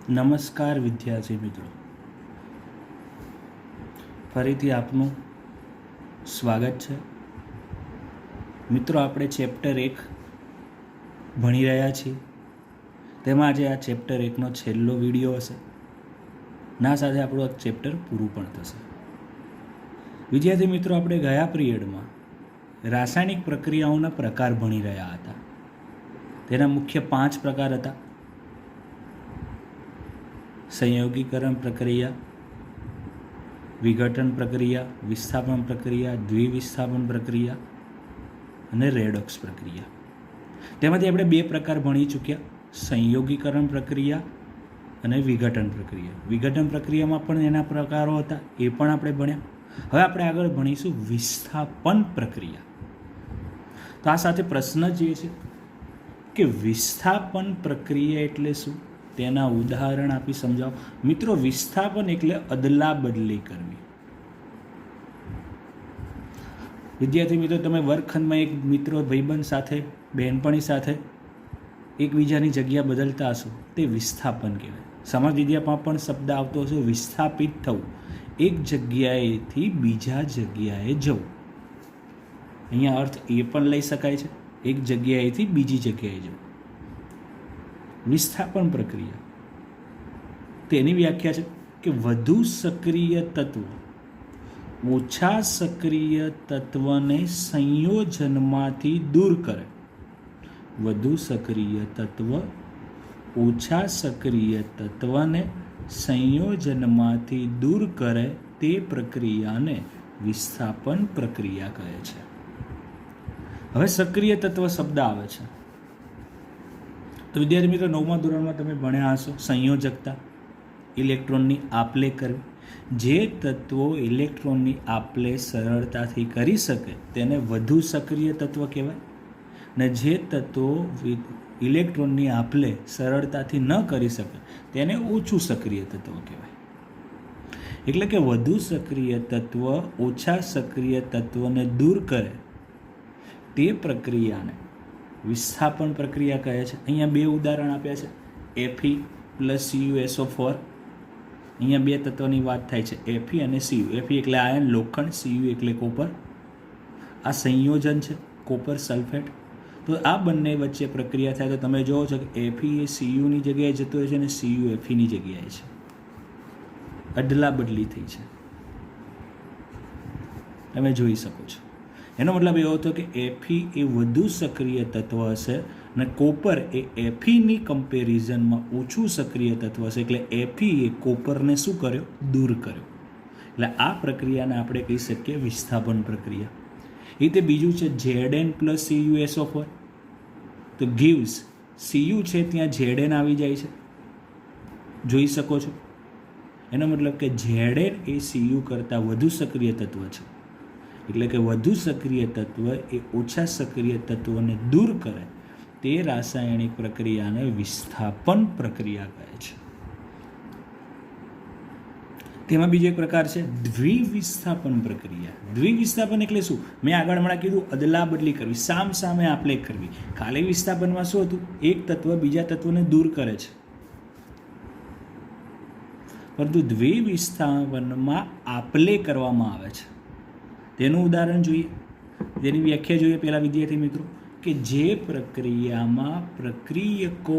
નમસ્કાર વિદ્યાર્થી મિત્રો, ફરીથી આપનું સ્વાગત છે. મિત્રો, આપણે ચેપ્ટર 1 ભણી રહ્યા છીએ. તેમાં આજે આ ચેપ્ટર 1નો છેલ્લો વિડીયો હશે. ના સાથે આપણું આ ચેપ્ટર પૂરું પણ થશે. વિદ્યાર્થી મિત્રો, આપણે ગયા પિરિયડમાં રાસાયણિક પ્રક્રિયાઓના પ્રકાર ભણી રહ્યા હતા. તેના મુખ્ય 5 પ્રકાર હતા: સંયોગીકરણ પ્રક્રિયા, વિઘટન પ્રક્રિયા, વિસ્થાપન પ્રક્રિયા, દ્વિવિસ્થાપન પ્રક્રિયા અને રેડોક્સ પ્રક્રિયા. તેમાંથી આપણે 2 પ્રકાર ભણી ચૂક્યા: સંયોગીકરણ પ્રક્રિયા અને વિઘટન પ્રક્રિયા. વિઘટન પ્રક્રિયામાં પણ એના પ્રકારો હતા, એ પણ આપણે ભણ્યા. હવે આપણે આગળ ભણીશું વિસ્થાપન પ્રક્રિયા. તો આ સાથે પ્રશ્ન જે છે કે વિસ્થાપન પ્રક્રિયા એટલે શું, તેના ઉદાહરણ આપી સમજાવો. મિત્રો, વિસ્થાપન એટલે અદલા બદલી કરવી. વિદ્યાર્થી મિત્રો, તમે વર્ગખંડમાં એક મિત્રો, ભાઈબંધ સાથે, બહેનપણી સાથે એકબીજાની જગ્યા બદલતા હશો, તે વિસ્થાપન કહેવાય. સમાજ વિદ્યામાં પણ શબ્દ આવતો હશે વિસ્થાપિત થવું, એક જગ્યાએથી બીજા જગ્યાએ જવું. અહીંયા અર્થ એ પણ લઈ શકાય છે, એક જગ્યાએથી બીજી જગ્યાએ જવું. વિસ્થાપન પ્રક્રિયા, તેની વ્યાખ્યા છે કે વધુ સક્રિય તત્વ ઓછા સક્રિય તત્વને સંયોજનમાંથી દૂર કરે. વધુ સક્રિય તત્વ ઓછા સક્રિય તત્વને સંયોજનમાંથી દૂર કરે તે પ્રક્રિયાને વિસ્થાપન પ્રક્રિયા કહે છે. હવે સક્રિય તત્વ શબ્દ આવે છે તો વિદ્યાર્થી મિત્રો, 9મા ધોરણમાં તમે ભણ્યા હશો સંયોજકતા, ઇલેક્ટ્રોનની આપલે કરવી. જે તત્વો ઇલેક્ટ્રોનની આપલે સરળતાથી કરી શકે તેને વધુ સક્રિય તત્વ કહેવાય, ને જે તત્વો ઇલેક્ટ્રોનની આપલે સરળતાથી ન કરી શકે તેને ઓછું સક્રિય તત્વ કહેવાય. એટલે કે વધુ સક્રિય તત્વ ઓછા સક્રિય તત્વને દૂર કરે તે પ્રક્રિયાને વિસ્થાપન પ્રક્રિયા કહે છે. અહીંયા 2 ઉદાહરણ આપ્યા છે: Fe + CuSO4. અહીંયા 2 તત્વની વાત થાય છે, Fe અને Cu. Fe એટલે આયર્ન, લોખંડ. Cu એટલે કોપર. આ સંયોજન છે, કોપર સલ્ફેટ. તો આ બંને વચ્ચે પ્રક્રિયા થાય તો તમે જોવો છો કે Fe એ Cuની જગ્યાએ જતો હોય છે અને Cu Feની જગ્યાએ છે. અદલા બદલી થઈ છે, તમે જોઈ શકો છો. એનો મતલબ એવો હતો કે Fe એ વધુ સક્રિય તત્વ હશે અને કોપર એ Feની કમ્પેરિઝનમાં ઓછું સક્રિય તત્વ હશે. એટલે Fe એ કોપરને શું કર્યો? દૂર કર્યો. એટલે આ પ્રક્રિયાને આપણે કહી શકીએ વિસ્થાપન પ્રક્રિયા. એ રીતે બીજું છે Zn + CuSO4. તો gives Cu છે ત્યાં Zn આવી જાય છે, જોઈ શકો છો. એનો મતલબ કે Zn એ Cu કરતાં વધુ સક્રિય તત્વ છે. એટલે કે વધુ સક્રિય તત્વ એ ઓછા સક્રિય તત્વને દૂર કરે તે રાસાયણિક પ્રક્રિયાને વિસ્થાપન પ્રક્રિયા કહે છે. તેમાં બીજો એક પ્રકાર છે દ્વિવિસ્થાપન પ્રક્રિયા. દ્વિવિસ્થાપન એટલે શું? મેં આગળ હમણાં કીધું અદલા બદલી કરવી, સામ સામે આપલે કરવી. ખાલી વિસ્થાપનમાં શું હતું? એક તત્વ બીજા તત્વને દૂર કરે છે. પરંતુ દ્વિવિસ્થાપનમાં આપલે કરવામાં આવે છે. તેનું ઉદાહરણ જોઈએ, તેની વ્યાખ્યા જોઈએ પહેલા વિદ્યાર્થી મિત્રો, કે જે પ્રક્રિયામાં પ્રક્રિયકો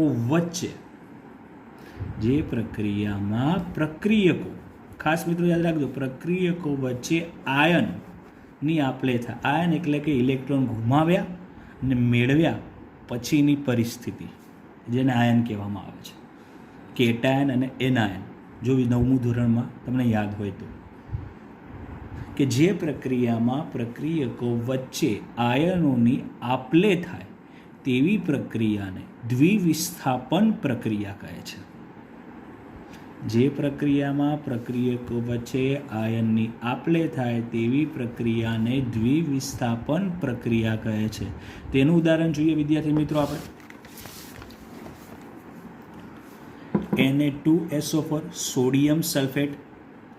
ખાસ મિત્રો યાદ રાખજો, પ્રક્રિયકો વચ્ચે આયનની આપલે થાય. આયન એટલે કે ઇલેક્ટ્રોન ગુમાવ્યા અને મેળવ્યા પછીની પરિસ્થિતિ, જેને આયન કહેવામાં આવે છે. કેટાયન અને એનાયન, જો 9મું ધોરણમાં તમને યાદ હોય તો, કે જે પ્રક્રિયામાં પ્રક્રિયકો વચ્ચે આયનોની આપલે થાય તેવી પ્રક્રિયાને દ્વિવિસ્થાપન પ્રક્રિયા કહે છે. જે પ્રક્રિયામાં પ્રક્રિયકો વચ્ચે આયનની આપલે થાય તેવી પ્રક્રિયાને દ્વિવિસ્થાપન પ્રક્રિયા કહે છે. તેનું ઉદાહરણ જોઈએ વિદ્યાર્થી મિત્રો આપણે. Na2SO4 સોડિયમ સલ્ફેટ,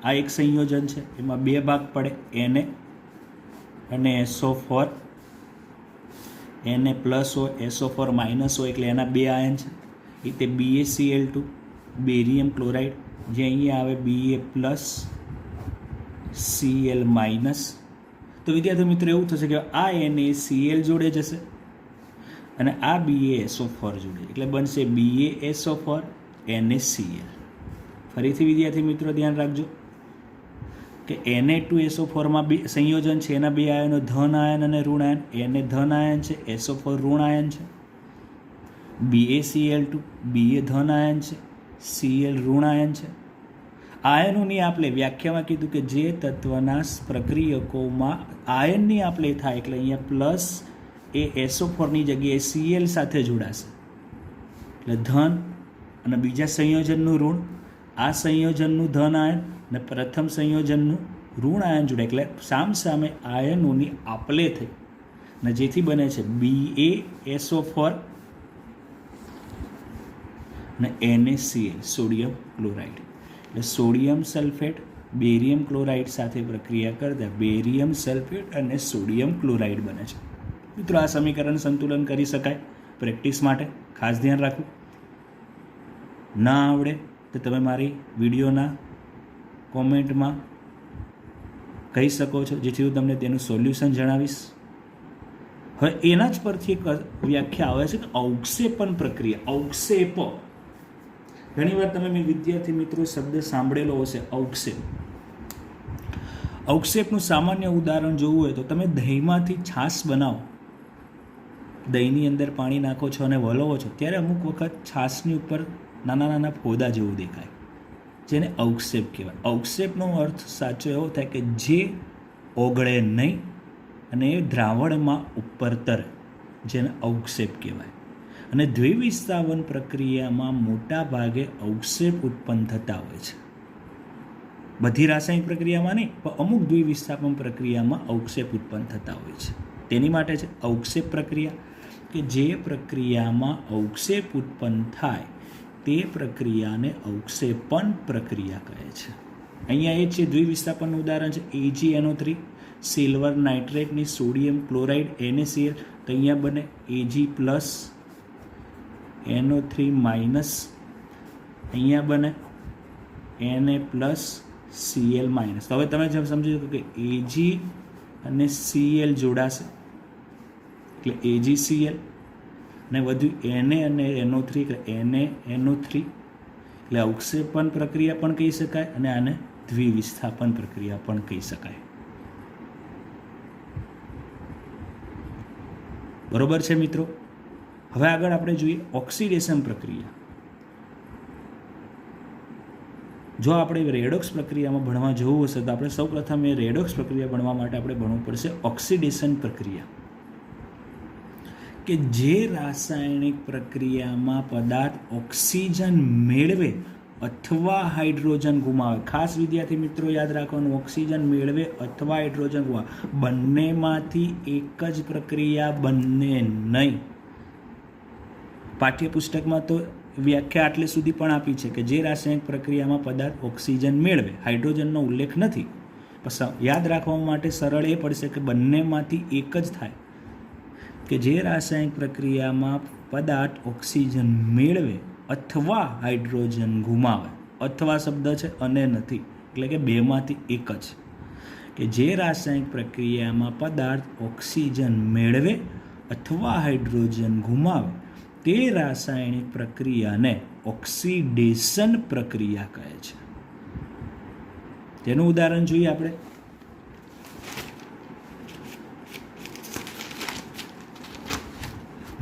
આ એક સંયોજન છે. એમાં 2 ભાગ પડે, Na અને SO4. Na+ હોય, SO4- હોય એટલે એના 2 આયન છે. એ રીતે BaCl2 બેરિયમ ક્લોરાઇડ, જે અહીંયા આવે Ba+, Cl-. તો વિદ્યાર્થી મિત્રો એવું થશે કે આ NaCl જોડે જશે અને આ BaSO4 જોડે, એટલે બનશે BaSO4 NaCl. ફરીથી વિદ્યાર્થી મિત્રો ધ્યાન રાખજો કે Na2SO4 માં સંયોજન છે, એના બે આયનો ધન આયન અને ઋણ આયન. Na ધન આયન છે, SO4 ઋણ આયન છે. BaCl2 Ba ધન આયન છે, Cl ઋણ આયન છે. આયનોની આપણે વ્યાખ્યામાં કીધું કે જે તત્વના પ્રક્રિયકોમાં આયનની આપણે થાય, એટલે અહીંયા પ્લસ એ SO4ની જગ્યાએ Cl સાથે જોડાશે, એટલે ધન, અને બીજા સંયોજનનું ઋણ, આ સંયોજનનું ધન આયન અને પ્રથમ સંયોજનનું ઋણ આયન જોડે, એટલે સામસામે આયનોની આપલે થઈ અને જેથી બને છે BaSO4 અને NaCl, સોડિયમ ક્લોરાઇડ. એટલે સોડિયમ સલ્ફેટ બેરિયમ ક્લોરાઇડ સાથે પ્રક્રિયા કરતા બેરિયમ સલ્ફેટ અને સોડિયમ ક્લોરાઇડ બને છે. મિત્રો આ સમીકરણ સંતુલન કરી શકાય. પ્રેક્ટિસ માટે ખાસ ધ્યાન રાખવું. ના આવડે તો તમે મારી વિડીયોના કોમેન્ટમાં કહી શકો છો, જેથી હું તમને તેનું સોલ્યુશન જણાવીશ. હવે એના જ પરથી એક વ્યાખ્યા આવે છે કે અવક્ષેપન પ્રક્રિયા. અવક્ષેપ, ઘણીવાર તમે મેં વિદ્યાર્થી મિત્રો શબ્દ સાંભળેલો હશે, અવક્ષેપ. અવક્ષેપનું સામાન્ય ઉદાહરણ જોવું હોય તો તમે દહીંમાંથી છાશ બનાવો, દહીંની અંદર પાણી નાખો છો અને વલોવો છો, ત્યારે અમુક વખત છાશની ઉપર નાના નાના ફોદા જેવું દેખાય, જેને અવક્ષેપ કહેવાય. અવક્ષેપનો અર્થ સાચો એવો થાય કે જે ઓગળે નહીં અને એ દ્રાવણમાં ઉપર તરે, જેને અવક્ષેપ કહેવાય. અને દ્વિવિસ્થાપન પ્રક્રિયામાં મોટા ભાગે અવક્ષેપ ઉત્પન્ન થતા હોય છે. બધી રાસાયણિક પ્રક્રિયામાં નહીં, પણ અમુક દ્વિવિસ્થાપન પ્રક્રિયામાં અવક્ષેપ ઉત્પન્ન થતા હોય છે. તેની માટે છે અવક્ષેપ પ્રક્રિયા, કે જે પ્રક્રિયામાં અવક્ષેપ ઉત્પન્ન થાય તે પ્રક્રિયાને અવક્ષેપન પ્રક્રિયા કહે છે. અહીંયા એ છે દ્વિવિસ્થાપનનું ઉદાહરણ છે AgNO3, સિલ્વર નાઇટ્રેટની સોડિયમ ક્લોરાઇડ NaCl. તો અહીંયા બને Ag+NO3-, અહીંયા બને Na+Cl-. તો હવે તમે જેમ સમજી શકો કે Ag અને Cl જોડાશે, એટલે AgCl, અને વધુ Na અને NO3, એટલે NaNO3. એટલે અવક્ષેપન પ્રક્રિયા પણ કહી શકાય અને આને દ્વિવિસ્થાપન પ્રક્રિયા પણ કહી શકાય. બરોબર છે મિત્રો. હવે આગળ આપણે જોઈએ ઓક્સિડેશન પ્રક્રિયા. જો આપણે રેડોક્સ પ્રક્રિયામાં ભણવા જવું હશે તો આપણે સૌપ્રથમ એ રેડોક્સ પ્રક્રિયા ભણવા માટે આપણે ભણવું પડશે ઓક્સિડેશન પ્રક્રિયા, કે જે રાસાયણિક પ્રક્રિયામાં પદાર્થ ઓક્સિજન મેળવે અથવા હાઇડ્રોજન ગુમાવે. ખાસ વિદ્યાર્થી મિત્રો યાદ રાખવાનું, ઓક્સિજન મેળવે અથવા હાઇડ્રોજન ગુમાવે, બંનેમાંથી એક જ પ્રક્રિયા, બંને નહીં. પાઠ્યપુસ્તકમાં તો વ્યાખ્યા આટલે સુધી પણ આપી છે કે જે રાસાયણિક પ્રક્રિયામાં પદાર્થ ઓક્સિજન મેળવે, હાઇડ્રોજનનો ઉલ્લેખ નથી. યાદ રાખવા માટે સરળ એ પડશે કે બંનેમાંથી એક જ થાય, કે જે રાસાયણિક પ્રક્રિયામાં પદાર્થ ઓક્સિજન મેળવે અથવા હાઇડ્રોજન ગુમાવે. અથવા શબ્દ છે અને નથી, એટલે કે બેમાંથી એક જ. કે જે રાસાયણિક પ્રક્રિયામાં પદાર્થ ઓક્સિજન મેળવે અથવા હાઇડ્રોજન ગુમાવે તે રાસાયણિક પ્રક્રિયાને ઓક્સિડેશન પ્રક્રિયા કહે છે. તેનું ઉદાહરણ જોઈએ આપણે.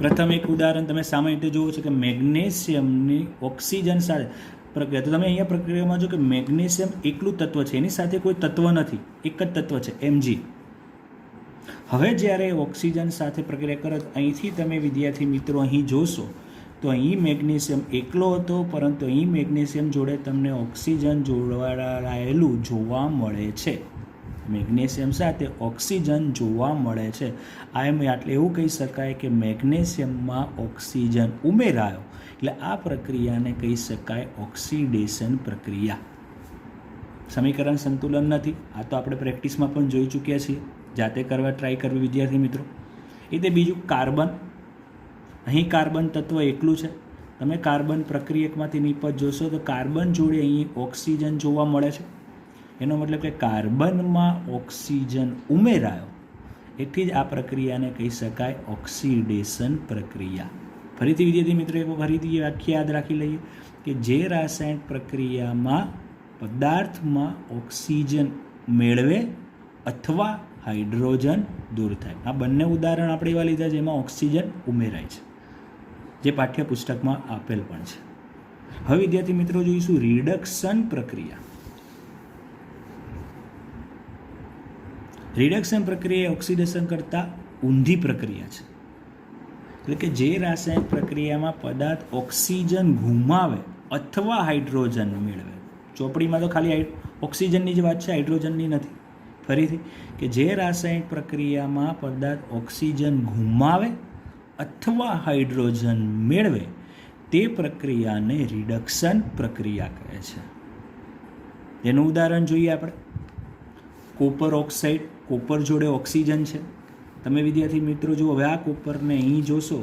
પ્રથમ એક ઉદાહરણ તમે સામાન્ય રીતે જુઓ છો કે મેગ્નેશિયમની ઓક્સિજન સાથે પ્રક્રિયા. તો તમે અહીંયા પ્રક્રિયામાં જો કે મેગ્નેશિયમ એકલું તત્વ છે, એની સાથે કોઈ તત્વ નથી, એક જ તત્વ છે Mg. હવે જ્યારે ઓક્સિજન સાથે પ્રક્રિયા કરો તો અહીંથી તમે વિદ્યાર્થી મિત્રો અહીં જોશો તો અહીં મેગ્નેશિયમ એકલો હતો, પરંતુ અહીં મેગ્નેશિયમ જોડે તમને ઓક્સિજન જોડાયેલું જોવા મળે છે. મેગ્નેશિયમ સાથે ઓક્સિજન જોવા મળે છે. એટલે એવું કહી શકાય કે મેગ્નેશિયમમાં ઓક્સિજન ઉમેરાયો, એટલે આ પ્રક્રિયાને કહી શકાય ઓક્સિડેશન પ્રક્રિયા. સમીકરણ સંતુલન નથી, આ તો આપણે પ્રેક્ટિસમાં પણ જોઈ ચૂક્યા છીએ. જાતે કરવા ટ્રાય કરવી વિદ્યાર્થી મિત્રો. એ તે બીજું કાર્બન. અહીં કાર્બન તત્વ એકલું છે, તમે કાર્બન પ્રક્રિયકમાંથી નિપજ જોશો તો કાર્બન જોડે અહીં ઓક્સિજન જોવા મળે છે. એનો મતલબ કે કાર્બનમાં ઓક્સિજન ઉમેરાયો, એથી જ આ પ્રક્રિયાને કહી શકાય ઓક્સિડેશન પ્રક્રિયા. ફરીથી વિદ્યાર્થી મિત્રો એક ફરીથી વ્યાખ્યા યાદ રાખી લઈએ કે જે રાસાયણિક પ્રક્રિયામાં પદાર્થમાં ઓક્સિજન મેળવે અથવા હાઇડ્રોજન દૂર થાય. આ બંને ઉદાહરણ આપણે એવા લીધા જેમાં ઓક્સિજન ઉમેરાય છે, જે પાઠ્યપુસ્તકમાં આપેલ પણ છે. હવે વિદ્યાર્થી મિત્રો જોઈશું રિડક્શન પ્રક્રિયા. રિડક્શન પ્રક્રિયા ઓક્સિડેશન કરતાં ઊંધી પ્રક્રિયા છે. એટલે કે જે રાસાયણિક પ્રક્રિયામાં પદાર્થ ઓક્સિજન ગુમાવે અથવા હાઇડ્રોજન મેળવે. ચોપડીમાં તો ખાલી ઓક્સિજનની જ વાત છે, હાઇડ્રોજનની નથી. ફરીથી કે જે રાસાયણિક પ્રક્રિયામાં પદાર્થ ઓક્સિજન ગુમાવે અથવા હાઇડ્રોજન મેળવે તે પ્રક્રિયાને રિડક્શન પ્રક્રિયા કહે છે. એનું ઉદાહરણ જોઈએ આપણે. કોપર ઓક્સાઇડ, કોપર જોડે ઓક્સિજન છે. તમે વિદ્યાર્થી મિત્રો જુઓ, હવે આ કોપરને અહીં જોશો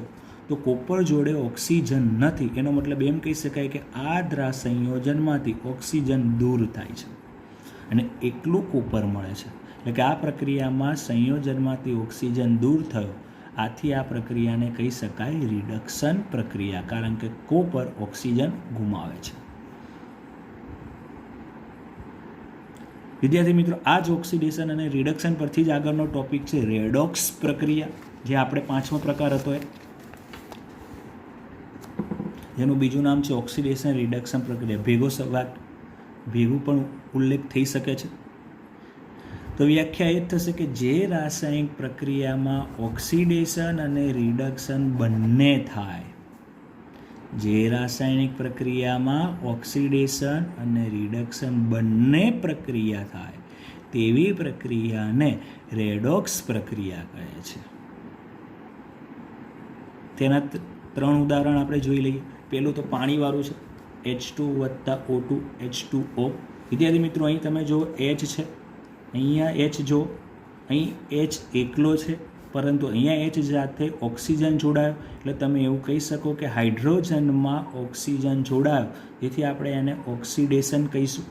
તો કોપર જોડે ઓક્સિજન નથી. એનો મતલબ એમ કહી શકાય કે આ સંયોજનમાંથી ઓક્સિજન દૂર થાય છે અને એકલું કોપર મળે છે. એટલે કે આ પ્રક્રિયામાં સંયોજનમાંથી ઓક્સિજન દૂર થયો, આથી આ પ્રક્રિયાને કહી શકાય રિડક્શન પ્રક્રિયા, કારણ કે કોપર ઓક્સિજન ગુમાવે છે. વિદ્યાર્થી મિત્રો, આ જ ઓક્સિડેશન અને રિડક્શન પરથી જ આગળનો ટોપિક છે રેડોક્સ પ્રક્રિયા, જે આપણે 5મો પ્રકાર હતો જેનું બીજું નામ છે ઓક્સિડેશન રિડક્શન પ્રક્રિયા. ભેગું પણ ઉલ્લેખ થઈ શકે છે. તો વ્યાખ્યા એ જ થશે કે જે રાસાયણિક પ્રક્રિયામાં ઓક્સિડેશન અને રિડક્શન બંને થાય, જે રાસાયણિક પ્રક્રિયામાં ઓક્સિડેશન અને રિડક્શન બંને પ્રક્રિયા થાય તેવી પ્રક્રિયાને રેડોક્સ પ્રક્રિયા કહે છે. તેના 3 ઉદાહરણ આપણે જોઈ લઈએ. પહેલું તો પાણીવાળું છે, H2 + O2 H2O. વિદ્યાર્થી મિત્રો, અહીં તમે જો H છે, અહીંયા H જો, અહીં H એકલો છે, પરંતુ અહીંયા H સાથે ઓક્સિજન જોડાયો, એટલે તમે એવું કહી શકો કે હાઇડ્રોજનમાં ઓક્સિજન જોડાયો, જેથી આપણે એને ઓક્સિડેશન કહીશું.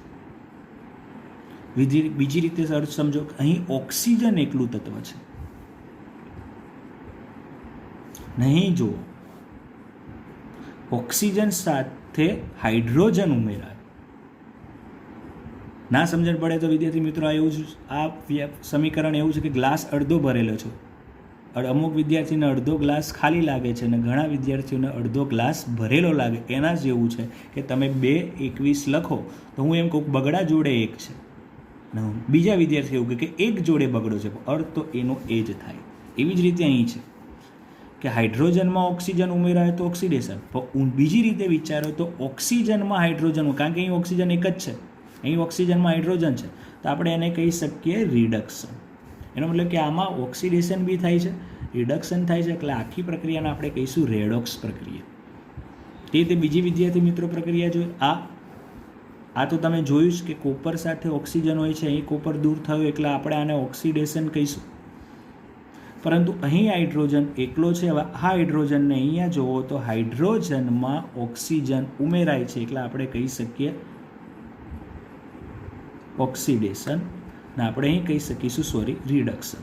બીજી રીતે અર્થ સમજો, અહીં ઓક્સિજન એકલું તત્વ છે, નહીં જુઓ ઓક્સિજન સાથે હાઇડ્રોજન ઉમેરાય. ના સમજણ પડે તો વિદ્યાર્થી મિત્રો આ સમીકરણ એવું છે કે ગ્લાસ અડધો ભરેલો છે. અમુક વિદ્યાર્થીને અડધો ગ્લાસ ખાલી લાગે છે અને ઘણા વિદ્યાર્થીઓને અડધો ગ્લાસ ભરેલો લાગે. એના જ એવું છે કે તમે 2:21 લખો તો હું એમ કહું બગડા જોડે 1 છે, બીજા વિદ્યાર્થી એવું કે 1 જોડે બગડો છે, અર્થ તો એનો એ જ થાય. એવી જ રીતે અહીં છે કે હાઇડ્રોજનમાં ઓક્સિજન ઉમેરાય તો ઓક્સિડેશન, પણ બીજી રીતે વિચારો તો ઓક્સિજનમાં હાઇડ્રોજન, કારણ કે અહીં ઓક્સિજન એક જ છે, અહીં ઓક્સિજનમાં હાઇડ્રોજન છે, તો આપણે એને કહી શકીએ રિડક્શન. એનો મતલબ કે આમાં ઓક્સિડેશન બી થાય છે, રિડક્શન થાય છે, એટલે આખી પ્રક્રિયાને આપણે કહીશું રેડોક્સ પ્રક્રિયા. તે રીતે બીજી વિદ્યાર્થી મિત્રો પ્રક્રિયા જોઈએ. આ તો તમે જોયું જ કે કોપર સાથે ઓક્સિજન હોય છે, અહીં કોપર દૂર થયો એટલે આપણે આને ઓક્સિડેશન કહીશું. પરંતુ અહીં હાઇડ્રોજન એકલો છે. હવે આ હાઇડ્રોજનને અહીંયા જુઓ તો હાઇડ્રોજનમાં ઓક્સિજન ઉમેરાય છે, એટલે આપણે કહી શકીએ ઓક્સિડેશન, ને આપણે અહીં કહી શકીશું રિડક્શન.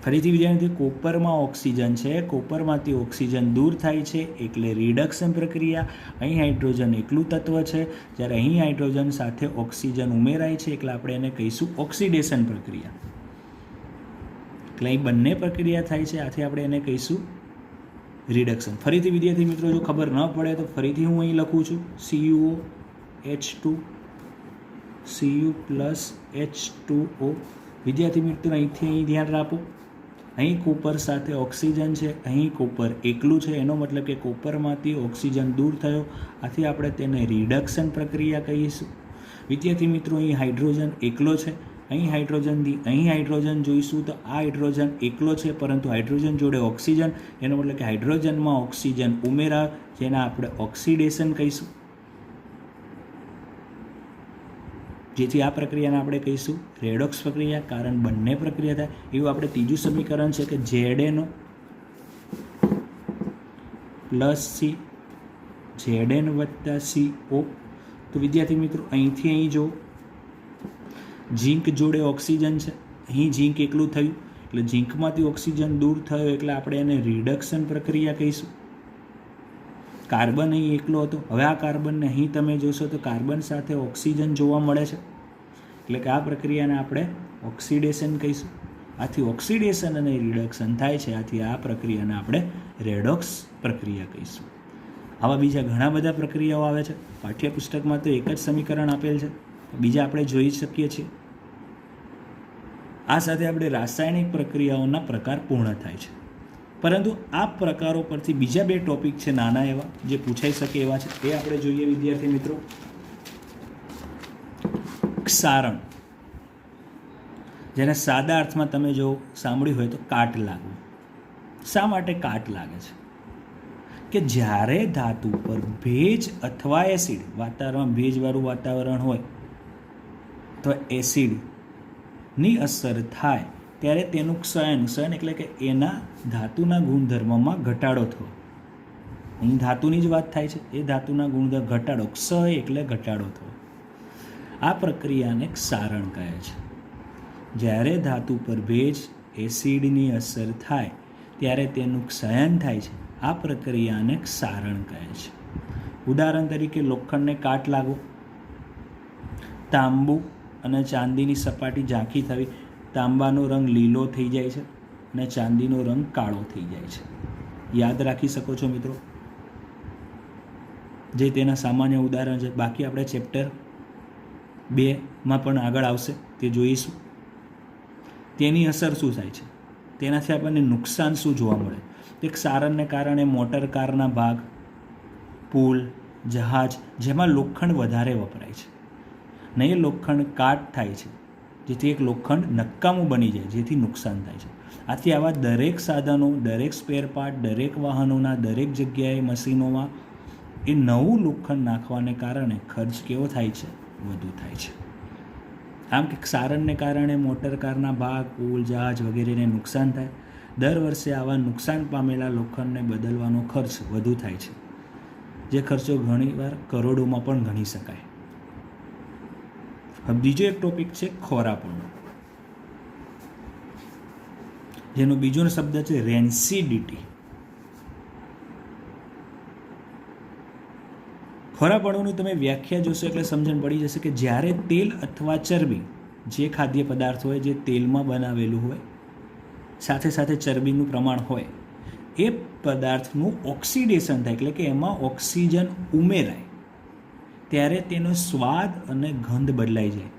ફરીથી વિદ્યાર્થી, કોપરમાં ઓક્સિજન છે, કોપરમાંથી ઓક્સિજન દૂર થાય છે એટલે રિડક્શન પ્રક્રિયા. અહીં હાઇડ્રોજન એકલું તત્વ છે, જ્યારે અહીં હાઇડ્રોજન સાથે ઓક્સિજન ઉમેરાય છે એટલે આપણે એને કહીશું ઓક્સિડેશન પ્રક્રિયા. એટલે અહીં બંને પ્રક્રિયા થાય છે, આથી આપણે એને કહીશું રિડક્શન. ફરીથી વિદ્યાર્થી મિત્રો, જો ખબર ન પડે તો ફરીથી હું અહીં લખું છું CuO H2 Cu + H2O. વિદ્યાર્થી મિત્રો, અહીંથી અહીં ધ્યાન રાખો, અહીં કોપર સાથે ઓક્સિજન છે, અહીં કોપર એકલું છે, એનો મતલબ કે કોપરમાંથી ઓક્સિજન દૂર થયો, આથી આપણે તેને રિડક્શન પ્રક્રિયા કહીશું. વિદ્યાર્થી મિત્રો, અહીં હાઇડ્રોજન એકલો છે, અહીં હાઇડ્રોજન જોઈશું તો આ હાઇડ્રોજન એકલો છે, પરંતુ હાઇડ્રોજન જોડે ઓક્સિજન, એનો મતલબ કે હાઇડ્રોજનમાં ઓક્સિજન ઉમેરા, જેને આપણે ઓક્સિડેશન કહીશું. જેથી આ પ્રક્રિયાને આપણે કહીશું રેડોક્સ પ્રક્રિયા, કારણ બંને પ્રક્રિયા થાય. એવું આપણે ત્રીજું સમીકરણ છે કે ZNO પ્લસ સી Zn વત્તા CO. તો વિદ્યાર્થી મિત્રો અહીંથી અહીં જો ઝીંક જોડે ઓક્સિજન છે, અહીં ઝીંક એકલું થયું એટલે ઝીંકમાંથી ઓક્સિજન દૂર થયો એટલે આપણે એને રિડક્શન પ્રક્રિયા કહીશું. કાર્બન અહીં એકલો હતો, હવે આ કાર્બનને અહીં તમે જોશો તો કાર્બન સાથે ઓક્સિજન જોવા મળે છે એટલે કે આ પ્રક્રિયાને આપણે ઓક્સિડેશન કહીશું. આથી ઓક્સિડેશન અને રિડક્શન થાય છે, આથી આ પ્રક્રિયાને આપણે રેડોક્સ પ્રક્રિયા કહીશું. આવા બીજા ઘણા બધા પ્રક્રિયાઓ આવે છે. પાઠ્યપુસ્તકમાં તો એક જ સમીકરણ આપેલ છે, બીજા આપણે જોઈ શકીએ છીએ. આ સાથે આપણે રાસાયણિક પ્રક્રિયાઓના પ્રકાર પૂર્ણ થાય છે. પરંતુ આ પ્રકારો પરથી બીજા બે ટોપિક છે નાના એવા જે પૂછાઈ શકે એવા છે, તે આપણે જોઈએ વિદ્યાર્થી મિત્રો. ક્ષારણ, જેને સાદા અર્થમાં તમે જો સાંભળ્યું હોય તો કાટ લાગવું. શા માટે કાટ લાગે છે? કે જ્યારે ધાતુ પર ભેજ અથવા એસિડ, વાતાવરણ ભેજવાળું વાતાવરણ હોય તો એસિડની અસર થાય ત્યારે તેનું ક્ષયન એટલે કે એના ધાતુના ગુણધર્મમાં ઘટાડો થયો. અહીં ધાતુની જ વાત થાય છે, એ ધાતુના ગુણધર્મ ઘટાડો, ક્ષય એટલે ઘટાડો થયો. આ પ્રક્રિયાને ક્ષારણ કહે છે. જ્યારે ધાતુ પર ભેજ એસિડની અસર થાય ત્યારે તેનું ક્ષયન થાય છે, આ પ્રક્રિયાને ક્ષારણ કહે છે. ઉદાહરણ તરીકે લોખંડને કાટ લાગવો, તાંબુ અને ચાંદીની સપાટી ઝાંખી થવી, તાંબાનો રંગ લીલો થઈ જાય છે અને ચાંદીનો રંગ કાળો થઈ જાય છે. યાદ રાખી શકો છો મિત્રો, જે તેના સામાન્ય ઉદાહરણ છે. બાકી આપણે ચેપ્ટર 2માં પણ આગળ આવશે, તે જોઈશું. તેની અસર શું થાય છે, તેનાથી આપણને નુકસાન શું જોવા મળે. તે ક્ષારણને કારણે મોટર કારના ભાગ, પુલ, જહાજ જેમાં લોખંડ વધારે વપરાય છે ને એ લોખંડ કાટ થાય છે, જેથી એક લોખંડ નકામું બની જાય, જેથી નુકસાન થાય છે. આથી આવા દરેક સાધનો, દરેક સ્પેર પાર્ટ, દરેક વાહનોના દરેક જગ્યાએ મશીનોમાં એ નવું લોખંડ નાખવાને કારણે ખર્ચ કેવો થાય છે? વધુ થાય છે. આમ કે ક્ષારણને કારણે મોટર કારના ભાગ, પુલ, જહાજ વગેરેને નુકસાન થાય. દર વર્ષે આવા નુકસાન પામેલા લોખંડને બદલવાનો ખર્ચ વધુ થાય છે, જે ખર્ચો ઘણીવાર કરોડોમાં પણ ગણી શકાય. હવે બીજો એક ટોપિક છે ખોરાપણું, જેનો બીજો શબ્દ છે રેન્સિડિટી. ખોરાપણુંની તમે વ્યાખ્યા જોશો એટલે સમજણ પડી જશે કે જ્યારે તેલ અથવા ચરબી, જે ખાદ્ય પદાર્થ હોય જે તેલમાં બનાવેલું હોય, સાથે સાથે ચરબીનું પ્રમાણ હોય, એ પદાર્થનું ઓક્સિડેશન થાય એટલે કે એમાં ઓક્સિજન ઉમેરાય ત્યારે તેનો સ્વાદ અને ગંધ બદલાઈ જાય.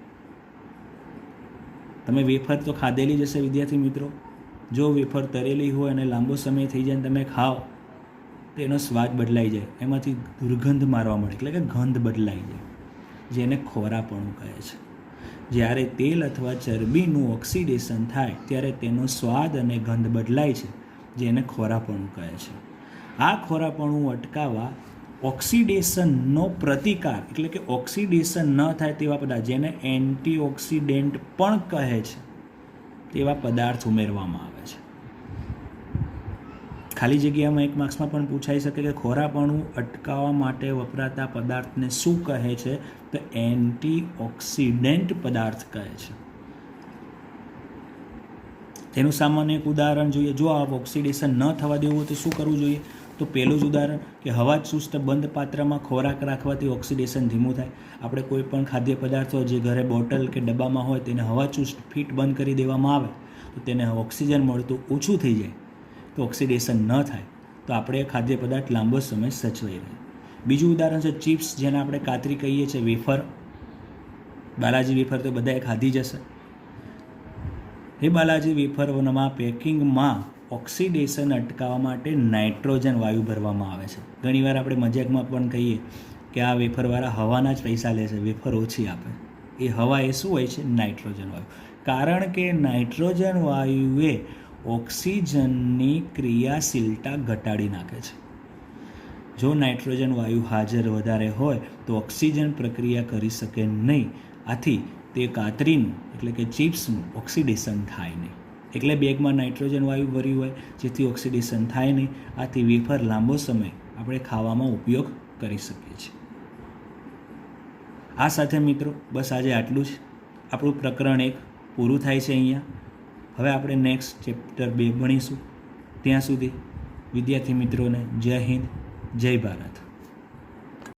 તમે વેફર તો ખાધેલી જ હશે વિદ્યાર્થી મિત્રો. જો વેફર તરેલી હોય અને લાંબો સમય થઈ જાય તમે ખાઓ તો એનો સ્વાદ બદલાઈ જાય, એમાંથી દુર્ગંધ મારવા મળે એટલે કે ગંધ બદલાઈ જાય, જેને ખોરાપણું કહે છે. જ્યારે તેલ અથવા ચરબીનું ઓક્સિડેશન થાય ત્યારે તેનો સ્વાદ અને ગંધ બદલાય છે, જેને ખોરાપણું કહે છે. આ ખોરાપણું અટકાવવા ઓક્સિડેશનનો પ્રતિકાર એટલે કે ઓક્સિડેશન ન થાય તેવા પદાર્થ, જેને એન્ટીઓક્સિડન્ટ પણ કહે છે, તેવા પદાર્થ ઉમેરવામાં આવે છે. ખાલી જગ્યામાં એક માર્ક્સમાં પણ પૂછાઈ શકે કે ખોરાપણું અટકાવવા માટે વપરાતા પદાર્થને શું કહે છે? તો એન્ટીઓક્સિડન્ટ પદાર્થ કહે છે. તેનું સામાન્ય એક ઉદાહરણ જોઈએ. જો આ ઓક્સિડેશન ન થવા દેવું હોય તો શું કરવું જોઈએ? તો પહેલું જ ઉદાહરણ કે હવા ચુસ્ત બંધ પાત્રમાં ખોરાક રાખવાથી ઓક્સિડેશન ધીમું થાય. આપણે કોઈ પણ ખાદ્ય પદાર્થો જે ઘરે બોટલ કે ડબ્બામાં હોય તેને હવા ચુસ્ત ફીટ બંધ કરી દેવામાં આવે તો તેને ઓક્સિજન મળતું ઓછું થઈ જાય, તો ઓક્સિડેશન ન થાય તો આપણે ખાદ્ય પદાર્થ લાંબો સમય સચવાઈ રહે. બીજું ઉદાહરણ છે ચિપ્સ, જેને આપણે કાતરી કહીએ છીએ, વેફર, બાલાજી વેફર તો બધાએ ખાધી જ હશે. એ બાલાજી વેફરોમાં પેકિંગમાં ઓક્સિડેશન અટકાવવા માટે નાઇટ્રોજન વાયુ ભરવામાં આવે છે. ઘણીવાર આપણે મજાકમાં પણ કહીએ કે આ વેફરવાળા હવાના જ પૈસા લે છે, વેફર ઓછી આપે. એ હવા એ શું હોય છે? નાઇટ્રોજન વાયુ. કારણ કે નાઇટ્રોજન વાયુએ ઓક્સિજનની ક્રિયાશીલતા ઘટાડી નાખે છે. જો નાઇટ્રોજન વાયુ હાજર વધારે હોય તો ઓક્સિજન પ્રક્રિયા કરી શકે નહીં. આથી તે કાતરીનું એટલે કે ચિપ્સનું ઓક્સિડેશન થાય નહીં. એટલે બેગમાં નાઇટ્રોજન વાયુ ભર્યું હોય જેથી ઓક્સિડેશન થાય નહીં. આથી વેફર લાંબો સમય આપણે ખાવામાં ઉપયોગ કરી શકીએ છીએ. આ સાથે મિત્રો બસ આજે આટલું જ. આપણું પ્રકરણ 1 પૂરું થાય છે અહીંયા. હવે આપણે નેક્સ્ટ ચેપ્ટર 2 ભણીશું. ત્યાં સુધી વિદ્યાર્થી મિત્રોને જય હિન્દ, જય ભારત.